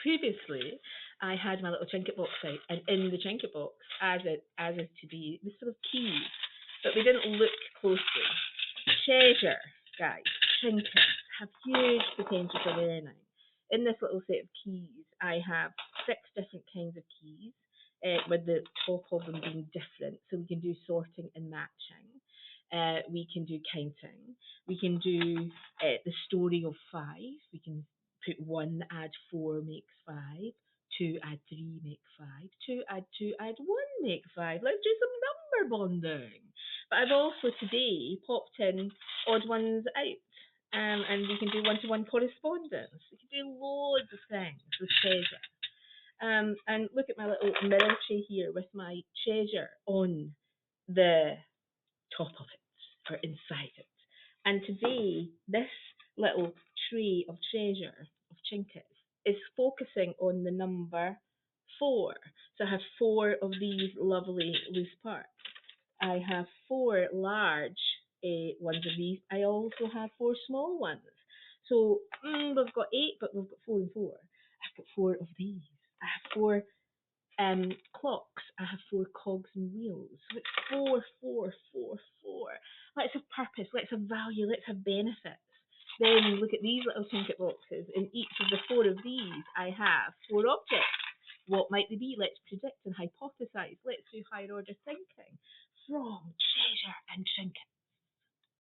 previously, I had my little trinket box out, and in the trinket box, as is to be, the sort of keys, but we didn't look closely. Treasure, guys, trinkets have huge potential for learning. In this little set of keys, I have 6 different kinds of keys, with the top of them being different. So we can do sorting and matching. We can do counting. We can do the story of 5. We can put 1 add 4 makes 5. 2 add 3 make 5. 2 add 2 add 1 make 5. Let's do some number bonding. But I've also today popped in odd ones out. And we can do one-to-one correspondence. We can do loads of things with treasure. And look at my little mirror tray here with my treasure on the top of it or inside it. And today, this little tray of treasure, of trinkets, is focusing on the number 4. So I have 4 of these lovely loose parts. I have 4 large ones of these. I also have 4 small ones. So we've got 8, but we've got 4 and 4. I've got 4 of these. I have 4 clocks. I have 4 cogs and wheels. So it's 4, 4, 4, 4. Let's have purpose. Let's have value. Let's have benefits. Then look at these little trinket boxes. In each of the 4 of these, I have 4 objects. What might they be? Let's predict and hypothesize. Let's do higher order thinking from treasure and trinket.